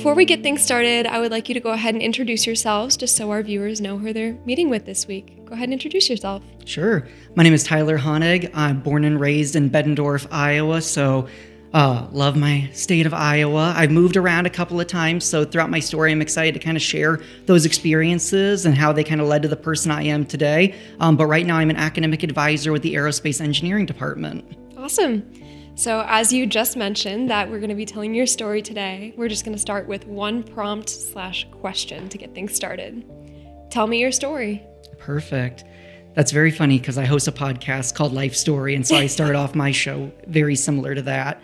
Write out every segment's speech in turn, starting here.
Before we get things started, I would like you to go ahead and introduce yourselves just so our viewers know who they're meeting with this week. Go ahead and introduce yourself. Sure. My name is Tyler Hoenig. I'm born and raised in Bettendorf, Iowa, so love my state of Iowa. I've moved around a couple of times, so throughout my story, I'm excited to kind of share those experiences and how they kind of led to the person I am today. But right now, I'm an academic advisor with the Aerospace Engineering Department. Awesome. So as you just mentioned that we're going to be telling your story today, we're just going to start with one prompt/question to get things started. Tell me your story. Perfect. That's very funny because I host a podcast called Life Story, and so I start off my show very similar to that.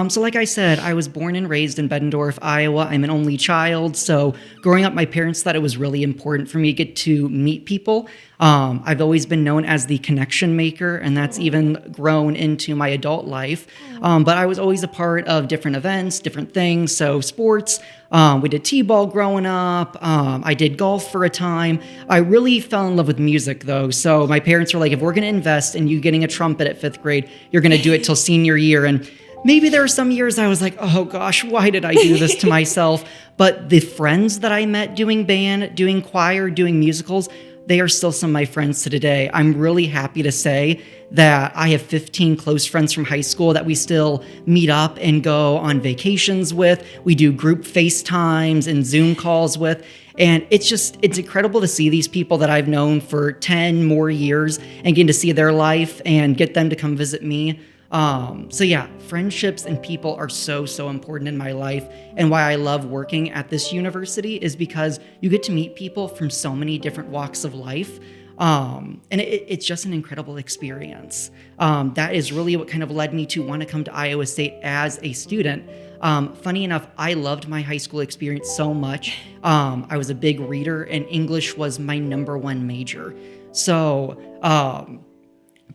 So like I said, I was born and raised in Bettendorf, Iowa. I'm an only child, so growing up, my parents thought it was really important for me to get to meet people. I've always been known as the connection maker, and that's even grown into my adult life. But I was always a part of different events, different things, so sports. We did t-ball growing up. I did golf for a time. I really fell in love with music, though. So my parents were like, if we're going to invest in you getting a trumpet at 5th grade, you're going to do it till senior year. And maybe there were some years I was like, oh gosh, why did I do this to myself? But the friends that I met doing band, doing choir, doing musicals, they are still some of my friends to today. I'm really happy to say that I have 15 close friends from high school that we still meet up and go on vacations with. We do group FaceTimes and Zoom calls with. And it's incredible to see these people that I've known for 10 more years and get to see their life and get them to come visit me. So yeah, friendships and people are so important in my life. And why I love working at this university is because you get to meet people from so many different walks of life. And it's just an incredible experience. That is really what kind of led me to want to come to Iowa State as a student. Funny enough, I loved my high school experience so much. I was a big reader and English was my number one major. So,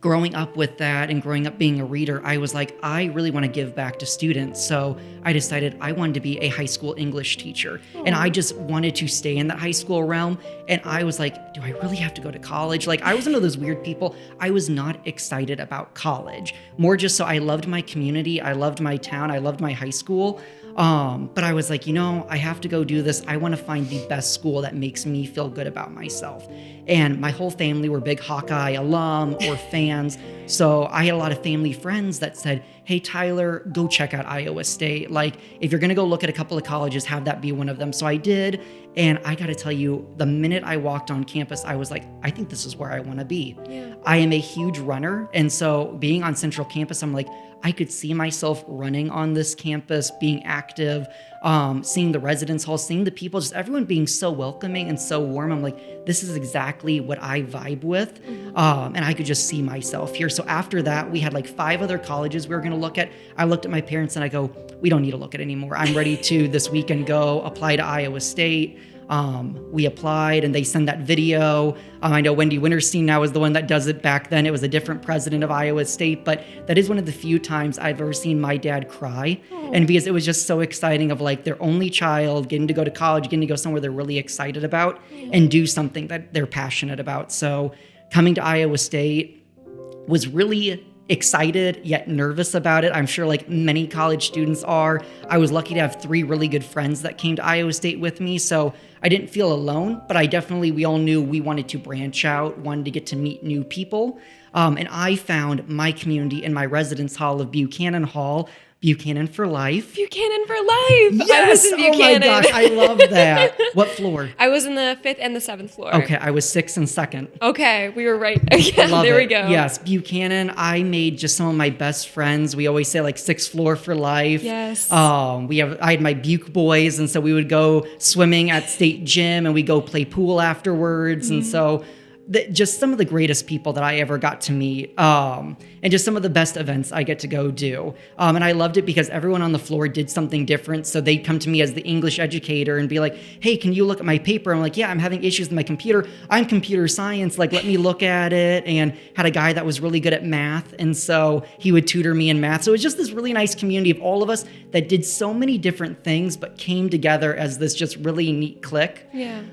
growing up with that and growing up being a reader, I was like, I really want to give back to students. So I decided I wanted to be a high school English teacher. And I just wanted to stay in that high school realm. And I was like, do I really have to go to college? Like, I was one of those weird people. I was not excited about college. More just so I loved my community. I loved my town. I loved my high school. But I was like, I have to go do this. I want to find the best school that makes me feel good about myself. And my whole family were big Hawkeye alum or fans. So I had a lot of family friends that said, hey, Tyler, go check out Iowa State. Like, if you're going to go look at a couple of colleges, have that be one of them. So I did. And I got to tell you, the minute I walked on campus, I was like, I think this is where I want to be. Yeah. I am a huge runner. And so being on Central Campus, I'm like, I could see myself running on this campus, being active, seeing the residence hall, seeing the people, just everyone being so welcoming and so warm. I'm like, this is exactly what I vibe with. And I could just see myself here. So after that, we had like 5 other colleges we were going to look at. I looked at my parents and I go, we don't need to look at anymore. I'm ready to this weekend go apply to Iowa State. We applied and they send that video. I know Wendy Winterstein now is the one that does it. Back then it was a different president of Iowa State, but that is one of the few times I've ever seen my dad cry. And because it was just so exciting of like their only child getting to go to college, getting to go somewhere they're really excited about and do something that they're passionate about. So coming to Iowa State was really excited yet nervous about it. I'm sure like many college students are. I was lucky to have 3 really good friends that came to Iowa State with me. So I didn't feel alone, but we all knew we wanted to branch out, wanted to get to meet new people. And I found my community in my residence hall of Buchanan Hall. Buchanan for life. Buchanan for life. Yes. I was in Buchanan. Oh my gosh, I love that. What floor? I was in the 5th and the 7th floor. Okay, I was 6th and 2nd. Okay, we were right again. There we go. Yes, Buchanan. I made just some of my best friends. We always say like 6th floor for life. Yes. I had my Buke boys, and so we would go swimming at state gym, and we go play pool afterwards, and so. Just some of the greatest people that I ever got to meet, and just some of the best events I get to go do. And I loved it because everyone on the floor did something different. So they'd come to me as the English educator and be like, hey, can you look at my paper? I'm like, yeah, I'm having issues with my computer. I'm computer science. Like, let me look at it. And had a guy that was really good at math. And so he would tutor me in math. So it was just this really nice community of all of us that did so many different things, but came together as this just really neat clique. Yeah.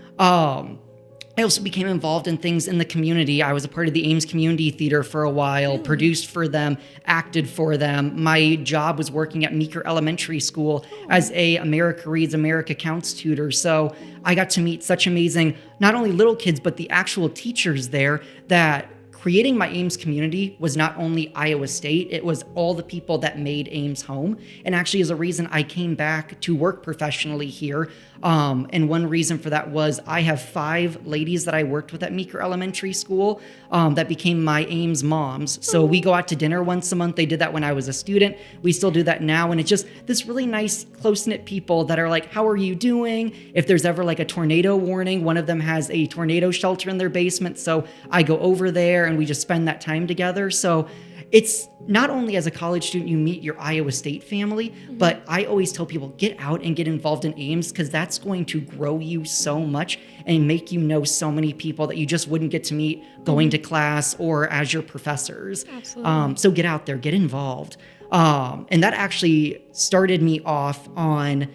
I also became involved in things in the community. I was a part of the Ames Community Theater for a while, produced for them, acted for them. My job was working at Meeker Elementary School as a America Reads, America Counts tutor. So I got to meet such amazing, not only little kids, but the actual teachers there that creating my Ames community was not only Iowa State, it was all the people that made Ames home. And actually is a reason I came back to work professionally here. And one reason for that was I have 5 ladies that I worked with at Meeker Elementary School that became my Ames moms. So we go out to dinner once a month. They did that when I was a student. We still do that now. And it's just this really nice, close-knit people that are like, how are you doing? If there's ever like a tornado warning, one of them has a tornado shelter in their basement. So I go over there and we just spend that time together. So it's not only as a college student you meet your Iowa State family, but I always tell people get out and get involved in Ames because that's going to grow you so much and make you know so many people that you just wouldn't get to meet going to class or as your professors. Absolutely. So get out there, get involved. And that actually started me off on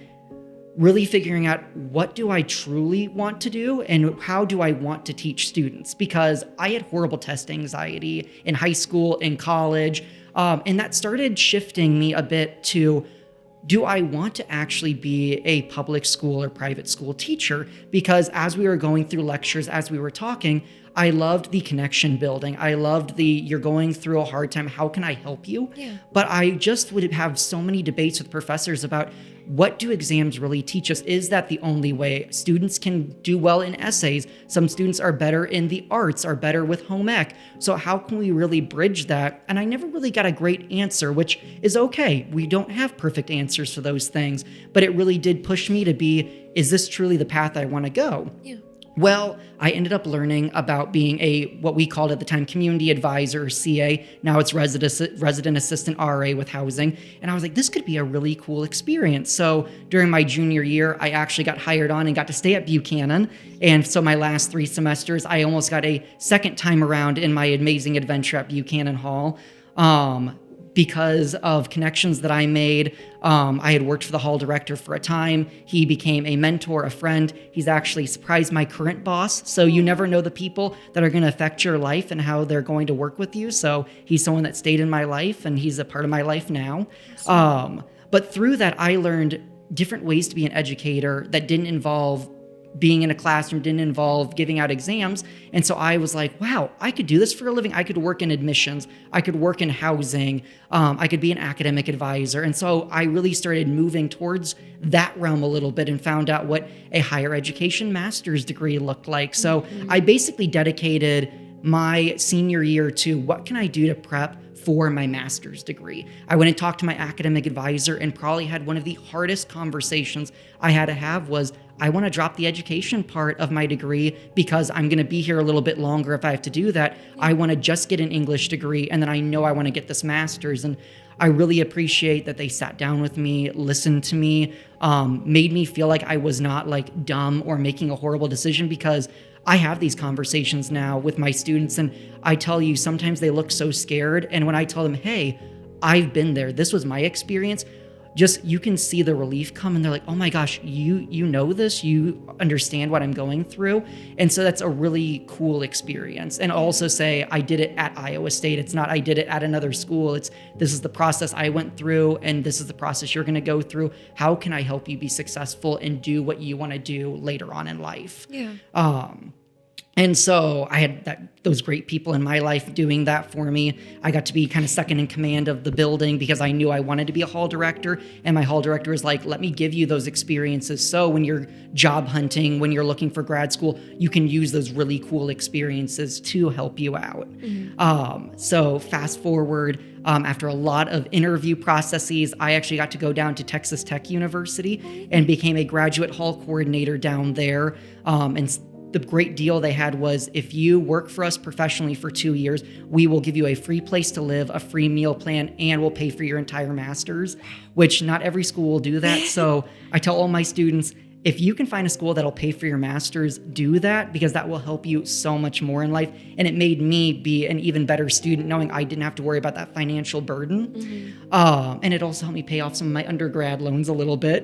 really figuring out what do I truly want to do and how do I want to teach students? Because I had horrible test anxiety in high school, in college, and that started shifting me a bit to, do I want to actually be a public school or private school teacher? Because as we were going through lectures, as we were talking, I loved the connection building. I loved you're going through a hard time. How can I help you? Yeah. But I just would have so many debates with professors about what do exams really teach us? Is that the only way? Students can do well in essays. Some students are better in the arts, are better with home ec. So how can we really bridge that? And I never really got a great answer, which is okay. We don't have perfect answers for those things, but it really did push me to be, is this truly the path I want to go? Yeah. Well, I ended up learning about being what we called at the time community advisor, or CA. Now it's resident assistant RA with housing. And I was like, this could be a really cool experience. So during my junior year, I actually got hired on and got to stay at Buchanan. And so my last 3 semesters, I almost got a second time around in my amazing adventure at Buchanan Hall. Because of connections that I made. I had worked for the hall director for a time. He became a mentor, a friend. He's actually surprised my current boss. So you never know the people that are going to affect your life and how they're going to work with you. So he's someone that stayed in my life and he's a part of my life now. But through that, I learned different ways to be an educator that didn't involve being in a classroom, didn't involve giving out exams. And so I was like, wow, I could do this for a living. I could work in admissions. I could work in housing. I could be an academic advisor. And so I really started moving towards that realm a little bit and found out what a higher education master's degree looked like. So I basically dedicated my senior year to what can I do to prep for my master's degree. I went and talked to my academic advisor and probably had one of the hardest conversations I had to have was, I want to drop the education part of my degree because I'm going to be here a little bit longer if I have to do that. I want to just get an English degree and then I know I want to get this master's. And I really appreciate that they sat down with me, listened to me, made me feel like I was not like dumb or making a horrible decision, because I have these conversations now with my students and I tell you, sometimes they look so scared. And when I tell them, hey, I've been there, this was my experience, just you can see the relief come and they're like, oh my gosh, you know this, you understand what I'm going through. And so that's a really cool experience. And also say, I did it at Iowa State. It's not I did it at another school. It's this is the process I went through and this is the process you're going to go through. How can I help you be successful and do what you want to do later on in life? Yeah. And so I had those great people in my life doing that for me. I got to be kind of second in command of the building because I knew I wanted to be a hall director. And my hall director was like, let me give you those experiences. So when you're job hunting, when you're looking for grad school, you can use those really cool experiences to help you out. So fast forward, after a lot of interview processes, I actually got to go down to Texas Tech University and became a graduate hall coordinator down there. And the great deal they had was, if you work for us professionally for 2 years, we will give you a free place to live, a free meal plan, and we'll pay for your entire master's, which not every school will do that. So I tell all my students, if you can find a school that'll pay for your master's, do that, because that will help you so much more in life. And it made me be an even better student knowing I didn't have to worry about that financial burden. And it also helped me pay off some of my undergrad loans a little bit.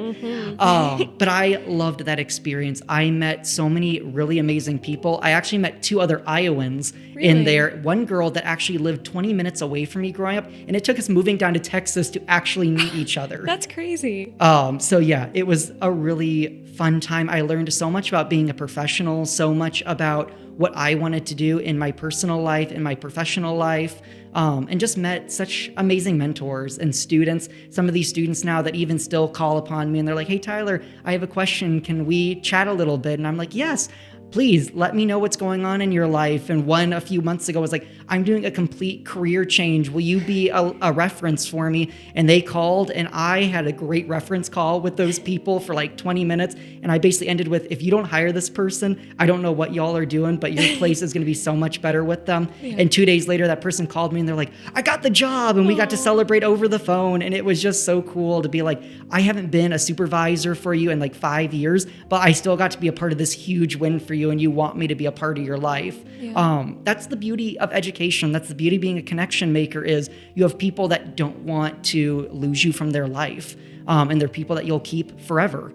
But I loved that experience. I met so many really amazing people. I actually met 2 other Iowans in there. One girl that actually lived 20 minutes away from me growing up, and it took us moving down to Texas to actually meet each other. That's crazy. So yeah, it was a really fun time. I learned so much about being a professional, so much about what I wanted to do in my personal life, in my professional life, and just met such amazing mentors and students. Some of these students now that even still call upon me and they're like, hey, Tyler, I have a question. Can we chat a little bit? And I'm like, yes. Please let me know what's going on in your life. And one a few months ago was like, I'm doing a complete career change. Will you be a reference for me? And they called, and I had a great reference call with those people for like 20 minutes. And I basically ended with, if you don't hire this person, I don't know what y'all are doing, but your place is going to be so much better with them. Yeah. And 2 days later, that person called me and they're like, I got the job. And we got to celebrate over the phone. And it was just so cool to be like, I haven't been a supervisor for you in like 5 years, but I still got to be a part of this huge win for you. And you want me to be a part of your life. Yeah. That's the beauty of education. That's the beauty of being a connection maker, is you have people that don't want to lose you from their life. And they're people that you'll keep forever.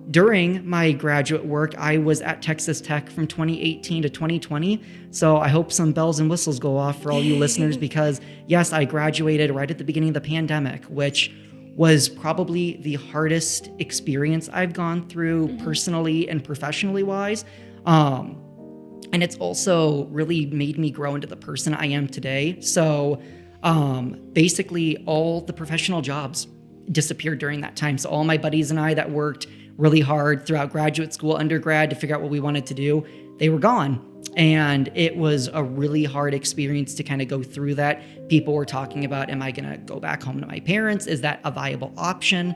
During my graduate work, I was at Texas Tech from 2018 to 2020. So I hope some bells and whistles go off for all you listeners, because yes, I graduated right at the beginning of the pandemic, which was probably the hardest experience I've gone through personally and professionally wise. And it's also really made me grow into the person I am today. So basically all the professional jobs disappeared during that time. So all my buddies and I that worked really hard throughout graduate school, undergrad, to figure out what we wanted to do, they were gone. And it was a really hard experience to kind of go through that. People were talking about, am I going to go back home to my parents? Is that a viable option?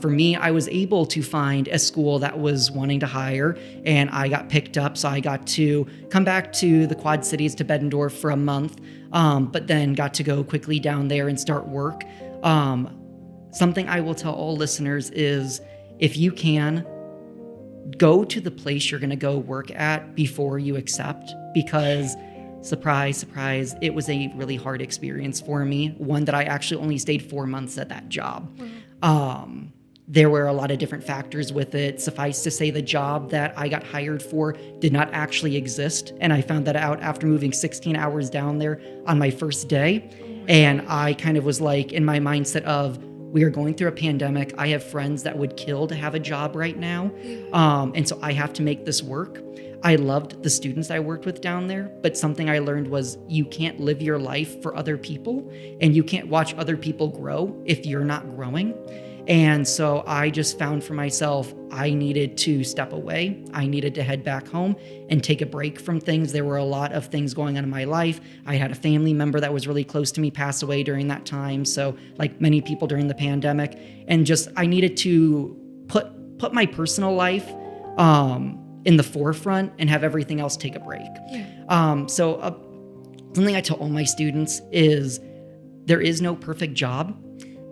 For me, I was able to find a school that was wanting to hire, and I got picked up. So I got to come back to the Quad Cities to Bettendorf for a month, but then got to go quickly down there and start work. Something I will tell all listeners is, if you can, go to the place you're going to go work at before you accept, because surprise, surprise, it was a really hard experience for me. One that I actually only stayed 4 months at that job. There were a lot of different factors with it. Suffice to say, the job that I got hired for did not actually exist. And I found that out after moving 16 hours down there on my first day. And I kind of was like in my mindset of, we are going through a pandemic. I have friends that would kill to have a job right now. And so I have to make this work. I loved the students I worked with down there, but something I learned was you can't live your life for other people, and you can't watch other people grow if you're not growing. And so I just found for myself, I needed to step away. I needed to head back home and take a break from things. There were a lot of things going on in my life. I had a family member that was really close to me pass away during that time. So like many people during the pandemic, and just, I needed to put my personal life in the forefront and have everything else take a break. Yeah. Something I tell all my students is, there is no perfect job.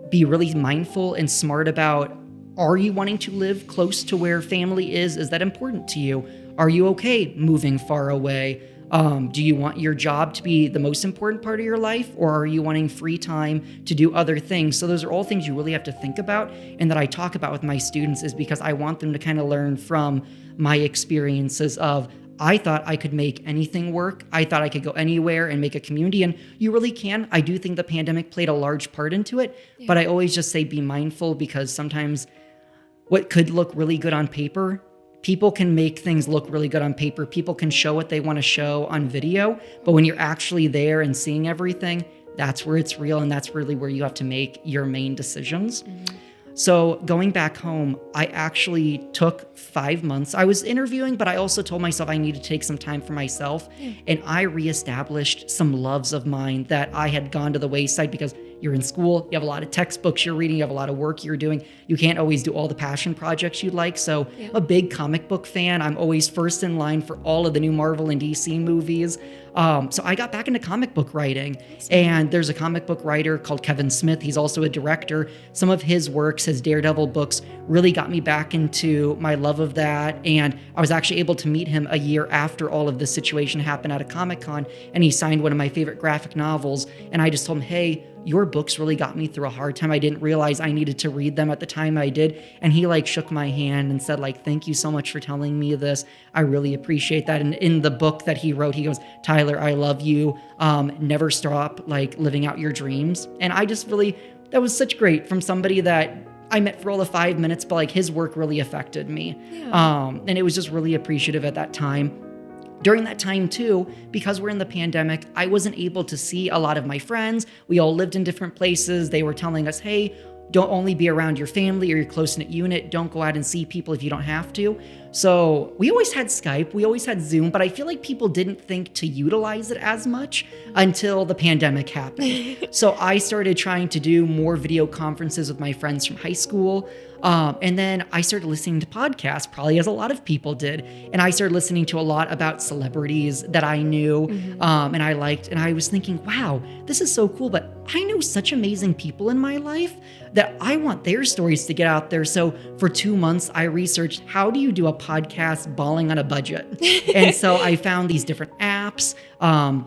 Be really mindful and smart about, are you wanting to live close to where family is? Is that important to you? Are you okay moving far away? Do you want your job to be the most important part of your life, or are you wanting free time to do other things? So those are all things you really have to think about, and that I talk about with my students, is because I want them to kind of learn from my experiences of, I thought I could make anything work. I thought I could go anywhere and make a community, and you really can. I do think the pandemic played a large part into it, but I always just say be mindful, because sometimes what could look really good on paper, people can make things look really good on paper. People can show what they want to show on video, but when you're actually there and seeing everything, that's where it's real, and that's really where you have to make your main decisions. Mm-hmm. So going back home, I actually took 5 months. I was interviewing, but I also told myself I needed to take some time for myself. And I reestablished some loves of mine that I had gone to the wayside, because you're in school, you have a lot of textbooks you're reading, you have a lot of work you're doing. You can't always do all the passion projects you'd like. So I'm a big comic book fan. I'm always first in line for all of the new Marvel and DC movies. So I got back into comic book writing, and there's a comic book writer called Kevin Smith. He's also a director. Some of his works, his Daredevil books, really got me back into my love of that. And I was actually able to meet him a year after all of this situation happened at a Comic-Con, and he signed one of my favorite graphic novels. And I just told him, hey, your books really got me through a hard time. I didn't realize I needed to read them at the time I did. And he shook my hand and said thank you so much for telling me this. I really appreciate that. And in the book that he wrote, he goes, Tyler, I love you. Never stop living out your dreams. And I just that was such great from somebody that I met for all the 5 minutes, but his work really affected me. Yeah. And it was just really appreciative at that time. During that time too, because we're in the pandemic, I wasn't able to see a lot of my friends. We all lived in different places. They were telling us, hey, don't only be around your family or your close-knit unit. Don't go out and see people if you don't have to. So we always had Skype, we always had Zoom, but I feel like people didn't think to utilize it as much until the pandemic happened. So I started trying to do more video conferences with my friends from high school. And then I started listening to podcasts, probably as a lot of people did. And I started listening to a lot about celebrities that I knew and I liked. And I was thinking, wow, this is so cool. But I know such amazing people in my life that I want their stories to get out there. So for 2 months, I researched, how do you do a podcast balling on a budget? And so I found these different apps,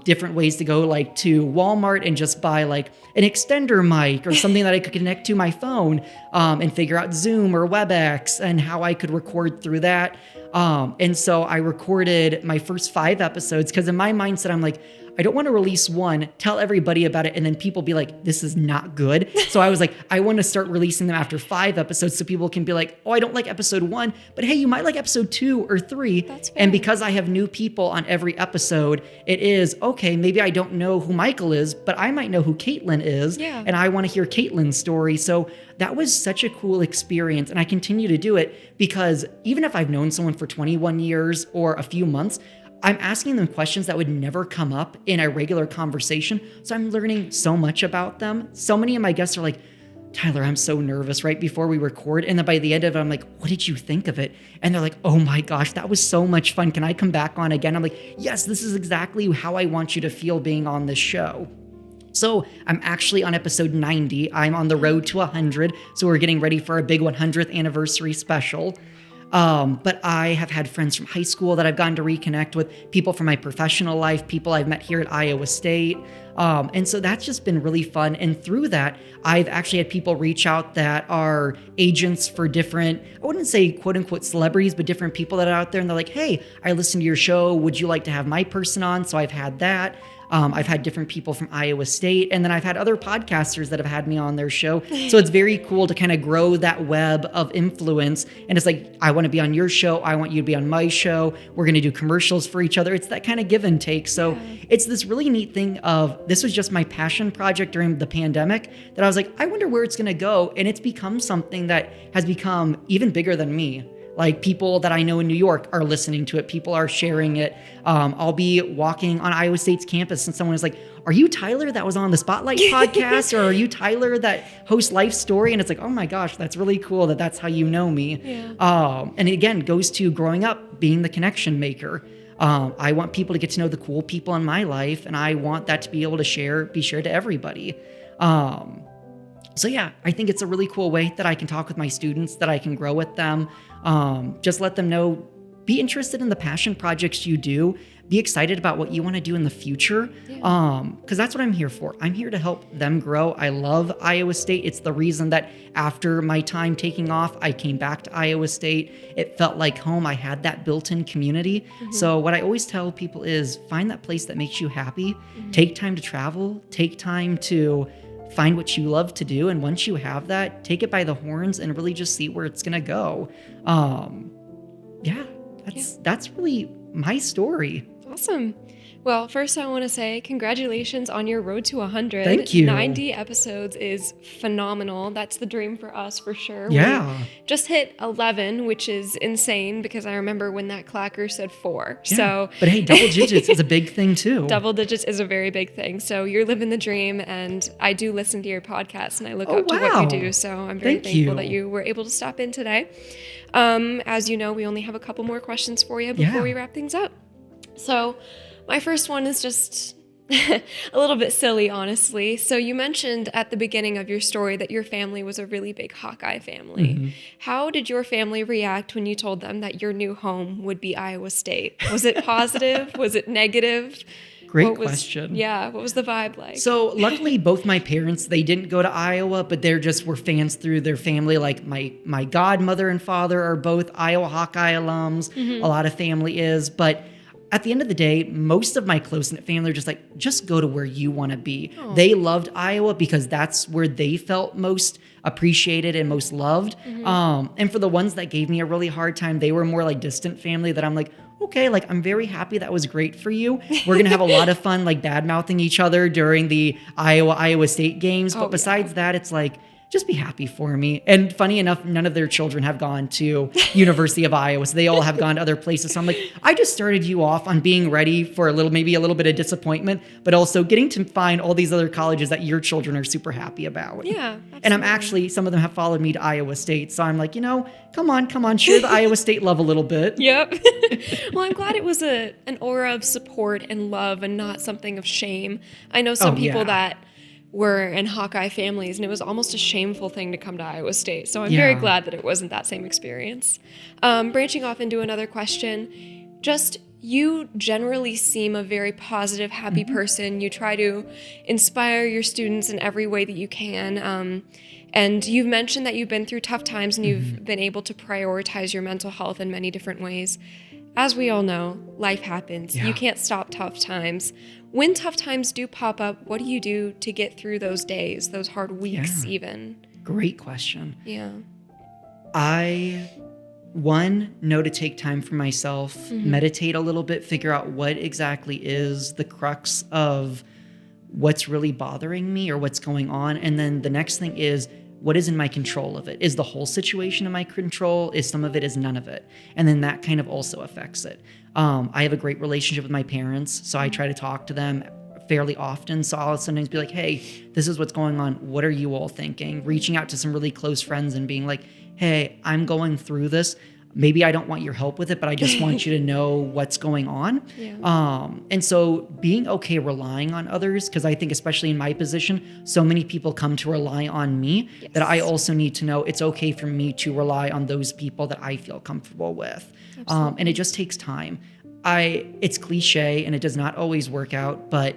different ways to go to Walmart and just buy an extender mic or something that I could connect to my phone and figure out Zoom or WebEx and how I could record through that. And so I recorded my first 5 episodes because in my mindset, I'm I don't want to release one, tell everybody about it, and then people be this is not good. So I was I want to start releasing them after 5 episodes so people can be oh, I don't like episode 1, but hey, you might like episode 2 or 3. That's fair. And because I have new people on every episode, it is, okay, maybe I don't know who Michael is, but I might know who Caitlin is. Yeah. And I want to hear Caitlin's story. So that was such a cool experience. And I continue to do it because even if I've known someone for 21 years or a few months, I'm asking them questions that would never come up in a regular conversation. So I'm learning so much about them. So many of my guests are Tyler, I'm so nervous right before we record. And then by the end of it, I'm what did you think of it? And they're oh my gosh, that was so much fun. Can I come back on again? I'm yes, this is exactly how I want you to feel being on this show. So I'm actually on episode 90. I'm on the road to 100. So we're getting ready for a big 100th anniversary special. But I have had friends from high school that I've gotten to reconnect with, people from my professional life, people I've met here at Iowa State. And so that's just been really fun. And through that, I've actually had people reach out that are agents for different, I wouldn't say quote unquote celebrities, but different people that are out there. And they're hey, I listened to your show. Would you like to have my person on? So I've had that. I've had different people from Iowa State, and then I've had other podcasters that have had me on their show. So it's very cool to kind of grow that web of influence. And it's I want to be on your show. I want you to be on my show. We're going to do commercials for each other. It's that kind of give and take. So it's this really neat thing of, this was just my passion project during the pandemic that I was I wonder where it's going to go. And it's become something that has become even bigger than me. People that I know in New York are listening to it. People are sharing it. I'll be walking on Iowa State's campus and someone is are you Tyler that was on the Spotlight podcast? Or are you Tyler that hosts Life Story? And it's oh my gosh, that's really cool that that's how you know me. Yeah. And it again goes to growing up, being the connection maker. I want people to get to know the cool people in my life, and I want that to be able to be shared to everybody. So yeah, I think it's a really cool way that I can talk with my students, that I can grow with them. Just let them know, be interested in the passion projects you do, be excited about what you want to do in the future. Because that's what I'm here for. I'm here to help them grow. I love Iowa State. It's the reason that after my time taking off, I came back to Iowa State. It felt like home. I had that built-in community. So what I always tell people is find that place that makes you happy. Take time to travel, take time to find what you love to do. And once you have that, take it by the horns and really just see where it's going to go. That's really my story. Awesome. Well, first I want to say congratulations on your road to 100. Thank you. 90 episodes is phenomenal. That's the dream for us for sure. Yeah. We just hit 11, which is insane because I remember when that clacker said 4. Yeah. So, but hey, double digits is a big thing too. double digits is a very big thing. So you're living the dream, and I do listen to your podcast and I look up to what you do. So I'm very thankful that you were able to stop in today. As you know, we only have a couple more questions for you before we wrap things up. So my first one is just a little bit silly, honestly. So you mentioned at the beginning of your story that your family was a really big Hawkeye family. Mm-hmm. How did your family react when you told them that your new home would be Iowa State? Was it positive? Was it negative? Great question. Yeah, what was the vibe like? So luckily, both my parents, they didn't go to Iowa, but they're just were fans through their family. Like my godmother and father are both Iowa Hawkeye alums. Mm-hmm. A lot of family is, but at the end of the day, most of my close-knit family are just like, just go to where you want to be. Oh. They loved Iowa because that's where they felt most appreciated and most loved. Mm-hmm. And for the ones that gave me a really hard time, they were more like distant family that I'm like, okay, like I'm very happy that was great for you. We're going to have a lot of fun like bad-mouthing each other during the Iowa State games. But besides that, it's like, just be happy for me. And funny enough, none of their children have gone to University of Iowa. So they all have gone to other places. So I'm like, I just started you off on being ready for maybe a little bit of disappointment, but also getting to find all these other colleges that your children are super happy about. Yeah. Absolutely. And I'm actually, some of them have followed me to Iowa State. So I'm like, come on, share the Iowa State love a little bit. Yep. Well, I'm glad it was an aura of support and love and not something of shame. I know some people that were in Hawkeye families, and it was almost a shameful thing to come to Iowa State. So I'm very glad that it wasn't that same experience. Branching off into another question, just you generally seem a very positive, happy person. You try to inspire your students in every way that you can. And you've mentioned that you've been through tough times and you've been able to prioritize your mental health in many different ways. As we all know, life happens. You can't stop tough times. When tough times do pop up, what do you do to get through those days, those hard weeks even? Great question. Yeah. I know to take time for myself, meditate a little bit, figure out what exactly is the crux of what's really bothering me or what's going on. And then the next thing is, what is in my control of it? Is the whole situation in my control? Is some of it? Is none of it? And then that kind of also affects it. I have a great relationship with my parents, so I try to talk to them fairly often. So I'll sometimes be like, hey, this is what's going on. What are you all thinking? Reaching out to some really close friends and being like, hey, I'm going through this. Maybe I don't want your help with it, but I just want you to know what's going on. Yeah. And so being okay relying on others, because I think especially in my position, so many people come to rely on me that I also need to know it's okay for me to rely on those people that I feel comfortable with. And it just takes time. It's cliche and it does not always work out, but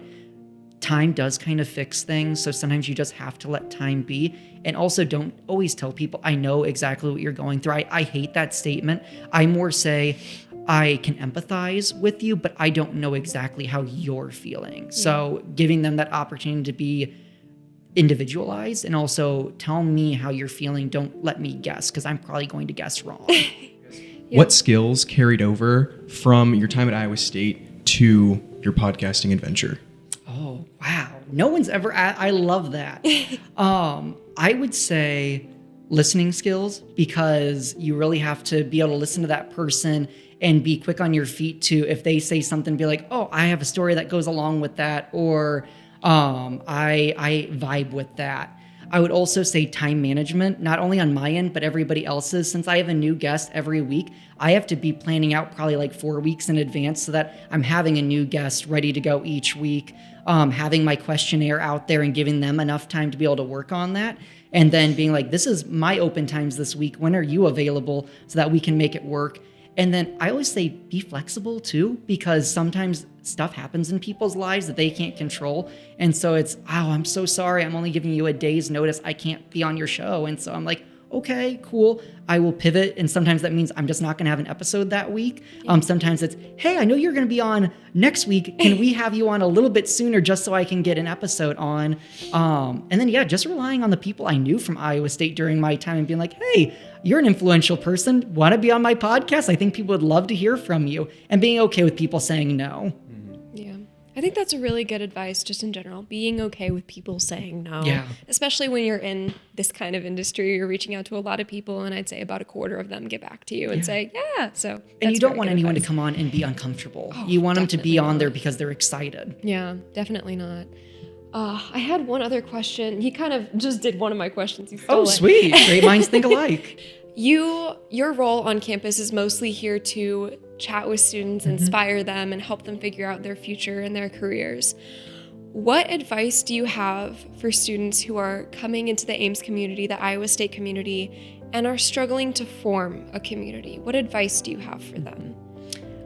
time does kind of fix things. So sometimes you just have to let time be. And also don't always tell people, I know exactly what you're going through. I hate that statement. I more say, I can empathize with you, but I don't know exactly how you're feeling. Yeah. So giving them that opportunity to be individualized and also tell me how you're feeling. Don't let me guess, because I'm probably going to guess wrong. What skills carried over from your time at Iowa State to your podcasting adventure? Oh, wow. No one's ever, I love that. I would say listening skills, because you really have to be able to listen to that person and be quick on your feet to, if they say something, be like, oh, I have a story that goes along with that, or I vibe with that. I would also say time management, not only on my end, but everybody else's. Since I have a new guest every week, I have to be planning out probably like 4 weeks in advance so that I'm having a new guest ready to go each week, having my questionnaire out there and giving them enough time to be able to work on that. And then being like, this is my open times this week. When are you available so that we can make it work? And then I always say be flexible too, because sometimes stuff happens in people's lives that they can't control. And so it's, oh, I'm so sorry. I'm only giving you a day's notice. I can't be on your show. And so I'm like, okay, cool. I will pivot. And sometimes that means I'm just not going to have an episode that week. Sometimes it's, hey, I know you're going to be on next week. Can we have you on a little bit sooner just so I can get an episode on? And then, just relying on the people I knew from Iowa State during my time and being like, hey, you're an influential person. Want to be on my podcast? I think people would love to hear from you. And being okay with people saying no. Yeah. I think that's a really good advice just in general, being okay with people saying no. Yeah. Especially when you're in this kind of industry, you're reaching out to a lot of people, and I'd say about a quarter of them get back to you and say, yeah. So and you don't want anyone to come on and be uncomfortable. You want them to be on there because they're excited. Yeah, definitely not. I had one other question. He kind of just did one of my questions. He stole it. Sweet. Great minds think alike. Your role on campus is mostly here to chat with students, inspire them, and help them figure out their future and their careers. What advice do you have for students who are coming into the Ames community, the Iowa State community, and are struggling to form a community? What advice do you have for them?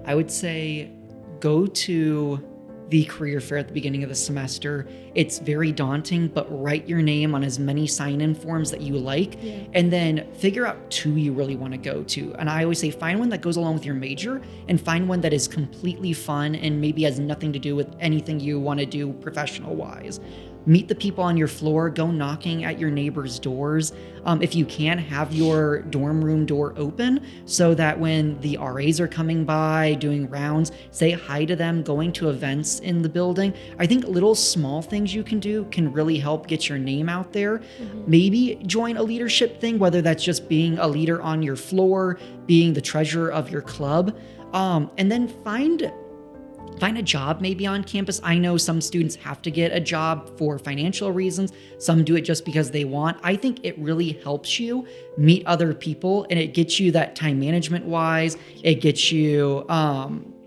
I would say go to the career fair at the beginning of the semester. It's very daunting, but write your name on as many sign-in forms that you like, and then figure out two you really want to go to. And I always say find one that goes along with your major, and find one that is completely fun and maybe has nothing to do with anything you want to do professional-wise. Meet the people on your floor, go knocking at your neighbors' doors. If you can, have your dorm room door open so that when the RAs are coming by, doing rounds, say hi to them, going to events in the building. I think little small things you can do can really help get your name out there. Maybe join a leadership thing, whether that's just being a leader on your floor, being the treasurer of your club, and then find a job maybe on campus. I know some students have to get a job for financial reasons. Some do it just because they want. I think it really helps you meet other people, and it gets you that time management wise. It gets you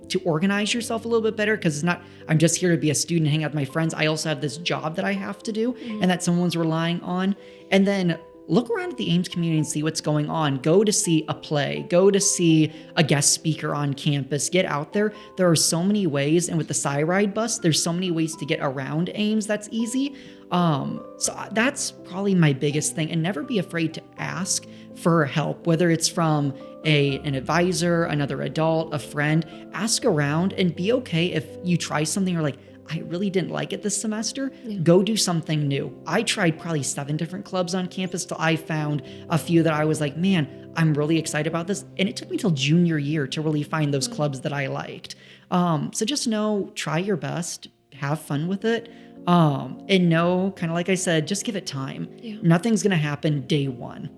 to organize yourself a little bit better, because it's not, I'm just here to be a student, hang out with my friends. I also have this job that I have to do and that someone's relying on. And then look around at the Ames community and see what's going on. Go to see a play, go to see a guest speaker on campus, get out there. There are so many ways, and with the Sci-Ride bus, there's so many ways to get around Ames that's easy. So that's probably my biggest thing, and never be afraid to ask for help, whether it's from an advisor, another adult, a friend. Ask around and be okay if you try something or like, I really didn't like it this semester. Go do something new. I tried probably 7 different clubs on campus till I found a few that I was like, man, I'm really excited about this. And it took me till junior year to really find those clubs that I liked. So just know, try your best, have fun with it. And know, kind of like I said, just give it time. Nothing's going to happen day one.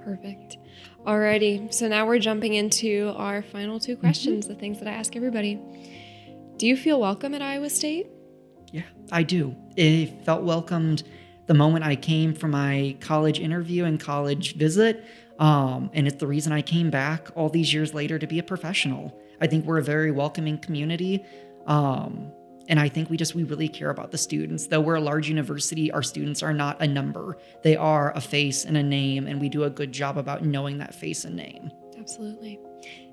Perfect. Alrighty. So now we're jumping into our final 2 questions, the things that I ask everybody. Do you feel welcome at Iowa State? Yeah, I do. I felt welcomed the moment I came for my college interview and college visit. And it's the reason I came back all these years later to be a professional. I think we're a very welcoming community. And I think we really care about the students. Though we're a large university, our students are not a number. They are a face and a name, and we do a good job about knowing that face and name. Absolutely.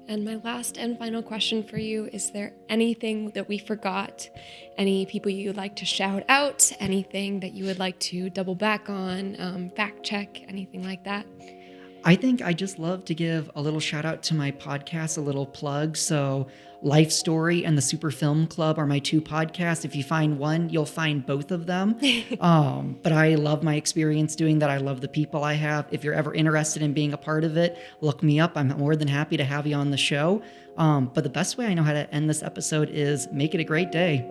And my last and final question for you, is there anything that we forgot? Any people you would like to shout out? Anything that you would like to double back on, fact check, anything like that? I think I just love to give a little shout out to my podcast, a little plug. So Life Story and the Super Film Club are my 2 podcasts. If you find one, you'll find both of them. But I love my experience doing that. I love the people I have. If you're ever interested in being a part of it, look me up. I'm more than happy to have you on the show. But the best way I know how to end this episode is make it a great day.